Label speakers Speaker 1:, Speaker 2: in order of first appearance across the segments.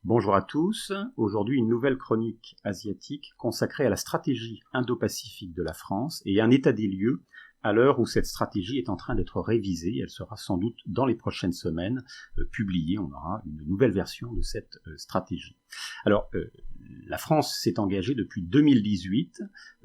Speaker 1: Bonjour à tous, aujourd'hui une nouvelle chronique asiatique consacrée à la stratégie indo-pacifique de la France et un état des lieux à l'heure où cette stratégie est en train d'être révisée. Elle sera sans doute dans les prochaines semaines publiée, on aura une nouvelle version de cette stratégie. Alors, la France s'est engagée depuis 2018,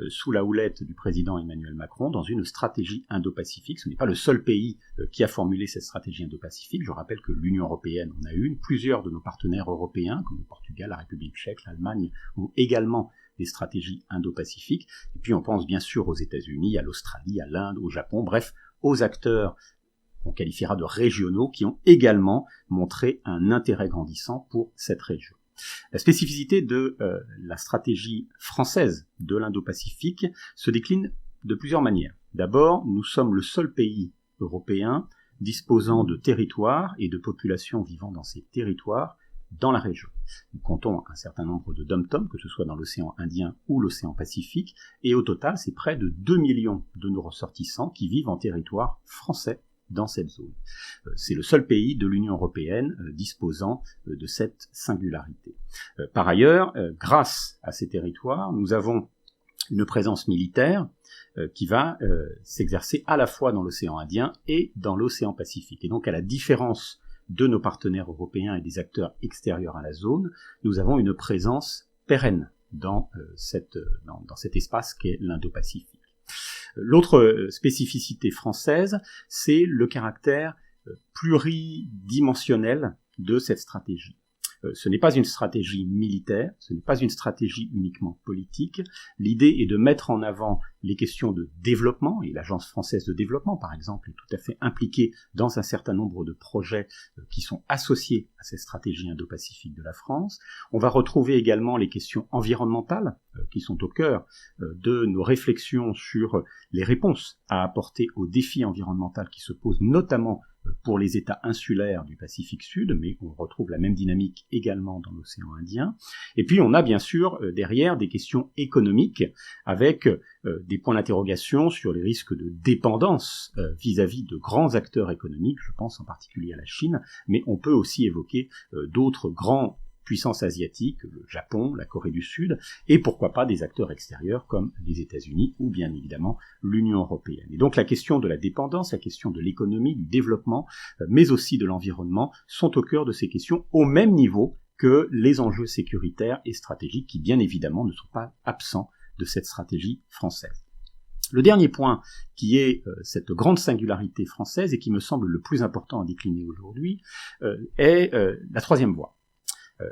Speaker 1: sous la houlette du président Emmanuel Macron, dans une stratégie indo-pacifique. Ce n'est pas le seul pays qui a formulé cette stratégie indo-pacifique. Je rappelle que l'Union européenne en a une. Plusieurs de nos partenaires européens, comme le Portugal, la République tchèque, l'Allemagne, ont également des stratégies indo-pacifiques. Et puis on pense bien sûr aux États-Unis, à l'Australie, à l'Inde, au Japon, bref, aux acteurs qu'on qualifiera de régionaux qui ont également montré un intérêt grandissant pour cette région. La spécificité de la stratégie française de l'Indo-Pacifique se décline de plusieurs manières. D'abord, nous sommes le seul pays européen disposant de territoires et de populations vivant dans ces territoires dans la région. Nous comptons un certain nombre de dom-toms, que ce soit dans l'océan Indien ou l'océan Pacifique, et au total, c'est près de 2 millions de nos ressortissants qui vivent en territoire français dans cette zone. C'est le seul pays de l'Union européenne disposant de cette singularité. Par ailleurs, grâce à ces territoires, nous avons une présence militaire qui va s'exercer à la fois dans l'océan Indien et dans l'océan Pacifique. Et donc, à la différence de nos partenaires européens et des acteurs extérieurs à la zone, nous avons une présence pérenne dans cet espace qu'est l'Indo-Pacifique. L'autre spécificité française, c'est le caractère pluridimensionnel de cette stratégie. Ce n'est pas une stratégie militaire, ce n'est pas une stratégie uniquement politique. L'idée est de mettre en avant les questions de développement, et l'Agence française de développement, par exemple, est tout à fait impliquée dans un certain nombre de projets qui sont associés à cette stratégie indo-pacifique de la France. On va retrouver également les questions environnementales qui sont au cœur de nos réflexions sur les réponses à apporter aux défis environnementaux qui se posent notamment pour les États insulaires du Pacifique Sud, mais on retrouve la même dynamique également dans l'océan Indien. Et puis on a bien sûr derrière des questions économiques avec des points d'interrogation sur les risques de dépendance vis-à-vis de grands acteurs économiques, je pense en particulier à la Chine, mais on peut aussi évoquer d'autres grands puissances asiatiques, le Japon, la Corée du Sud, et pourquoi pas des acteurs extérieurs comme les États-Unis ou bien évidemment l'Union européenne. Et donc la question de la dépendance, la question de l'économie, du développement, mais aussi de l'environnement, sont au cœur de ces questions au même niveau que les enjeux sécuritaires et stratégiques qui bien évidemment ne sont pas absents de cette stratégie française. Le dernier point, qui est cette grande singularité française et qui me semble le plus important à décliner aujourd'hui, est la troisième voie.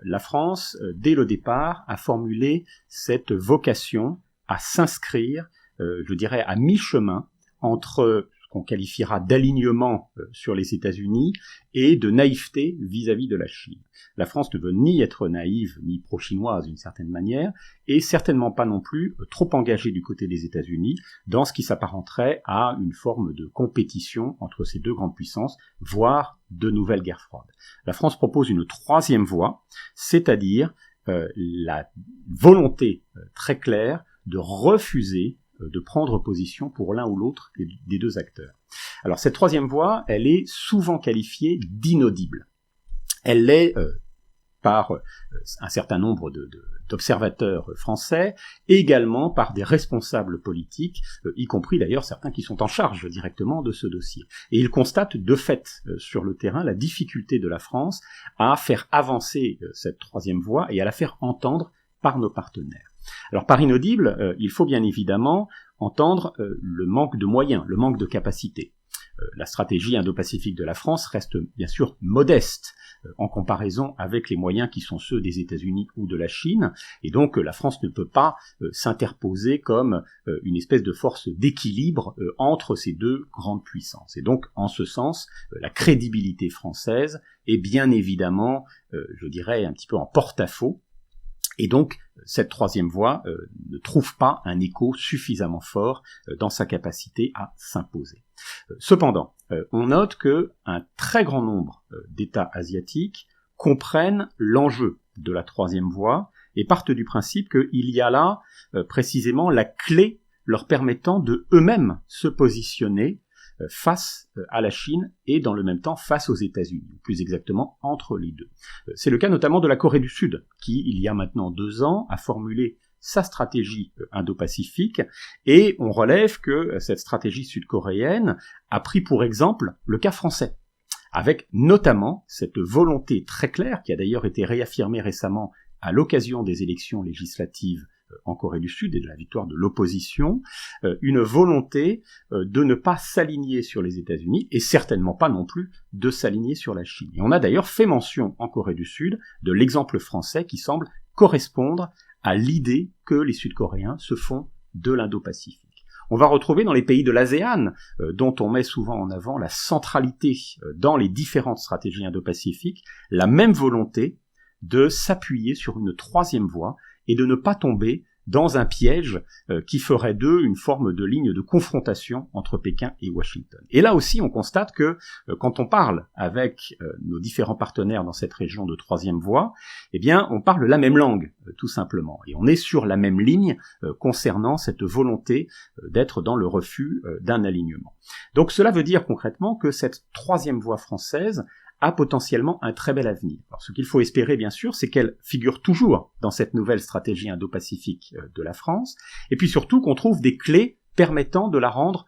Speaker 1: La France, dès le départ, a formulé cette vocation à s'inscrire, je dirais, à mi-chemin entre ce qu'on qualifiera d'alignement sur les États-Unis et de naïveté vis-à-vis de la Chine. La France ne veut ni être naïve, ni pro-chinoise d'une certaine manière, et certainement pas non plus trop engagée du côté des États-Unis dans ce qui s'apparenterait à une forme de compétition entre ces deux grandes puissances, voire de nouvelles guerres froides. La France propose une troisième voie, c'est-à-dire la volonté très claire de refuser de prendre position pour l'un ou l'autre des deux acteurs. Alors cette troisième voie, elle est souvent qualifiée d'inaudible. Elle l'est par un certain nombre d'observateurs français, et également par des responsables politiques, y compris d'ailleurs certains qui sont en charge directement de ce dossier. Et ils constatent de fait sur le terrain la difficulté de la France à faire avancer cette troisième voie et à la faire entendre par nos partenaires. Alors par inaudible, il faut bien évidemment entendre le manque de moyens, le manque de capacités. La stratégie indo-pacifique de la France reste bien sûr modeste en comparaison avec les moyens qui sont ceux des États-Unis ou de la Chine, et donc la France ne peut pas s'interposer comme une espèce de force d'équilibre entre ces deux grandes puissances. Et donc, en ce sens, la crédibilité française est bien évidemment, je dirais, un petit peu en porte-à-faux. Et donc, cette troisième voie ne trouve pas un écho suffisamment fort dans sa capacité à s'imposer. Cependant, on note que un très grand nombre d'États asiatiques comprennent l'enjeu de la troisième voie et partent du principe qu'il y a là précisément la clé leur permettant de eux-mêmes se positionner face à la Chine et dans le même temps face aux États-Unis, ou plus exactement entre les deux. C'est le cas notamment de la Corée du Sud, qui, il y a maintenant 2 ans, a formulé sa stratégie indo-pacifique, et on relève que cette stratégie sud-coréenne a pris pour exemple le cas français, avec notamment cette volonté très claire, qui a d'ailleurs été réaffirmée récemment à l'occasion des élections législatives en Corée du Sud et de la victoire de l'opposition, une volonté de ne pas s'aligner sur les États-Unis et certainement pas non plus de s'aligner sur la Chine. Et on a d'ailleurs fait mention en Corée du Sud de l'exemple français qui semble correspondre à l'idée que les Sud-Coréens se font de l'Indo-Pacifique. On va retrouver dans les pays de l'ASEAN, dont on met souvent en avant la centralité dans les différentes stratégies indo-pacifiques, la même volonté de s'appuyer sur une troisième voie et de ne pas tomber dans un piège qui ferait d'eux une forme de ligne de confrontation entre Pékin et Washington. Et là aussi, on constate que quand on parle avec nos différents partenaires dans cette région de troisième voie, eh bien, on parle la même langue, tout simplement. Et on est sur la même ligne concernant cette volonté d'être dans le refus d'un alignement. Donc cela veut dire concrètement que cette troisième voie française a potentiellement un très bel avenir. Alors, ce qu'il faut espérer, bien sûr, c'est qu'elle figure toujours dans cette nouvelle stratégie indo-pacifique de la France, et puis surtout qu'on trouve des clés permettant de la rendre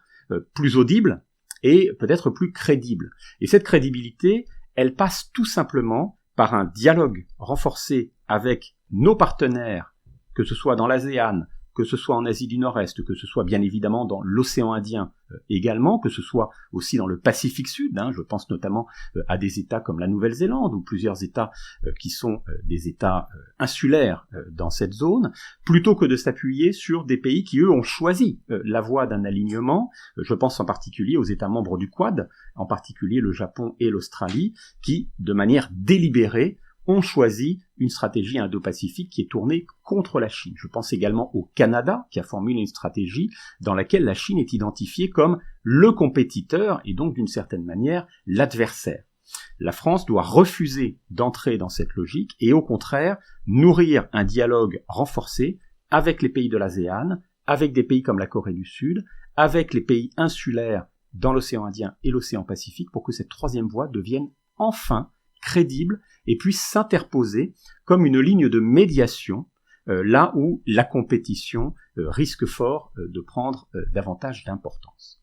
Speaker 1: plus audible et peut-être plus crédible. Et cette crédibilité, elle passe tout simplement par un dialogue renforcé avec nos partenaires, que ce soit dans l'ASEAN, que ce soit en Asie du Nord-Est, que ce soit bien évidemment dans l'océan Indien également, que ce soit aussi dans le Pacifique Sud, je pense notamment à des États comme la Nouvelle-Zélande ou plusieurs États qui sont des États insulaires dans cette zone, plutôt que de s'appuyer sur des pays qui, eux, ont choisi la voie d'un alignement. Je pense en particulier aux États membres du Quad, en particulier le Japon et l'Australie, qui, de manière délibérée, ont choisi une stratégie indo-pacifique qui est tournée contre la Chine. Je pense également au Canada, qui a formulé une stratégie dans laquelle la Chine est identifiée comme le compétiteur et donc d'une certaine manière l'adversaire. La France doit refuser d'entrer dans cette logique et au contraire nourrir un dialogue renforcé avec les pays de l'ASEAN, avec des pays comme la Corée du Sud, avec les pays insulaires dans l'océan Indien et l'océan Pacifique pour que cette troisième voie devienne enfin crédible et puisse s'interposer comme une ligne de médiation là où la compétition risque fort de prendre davantage d'importance.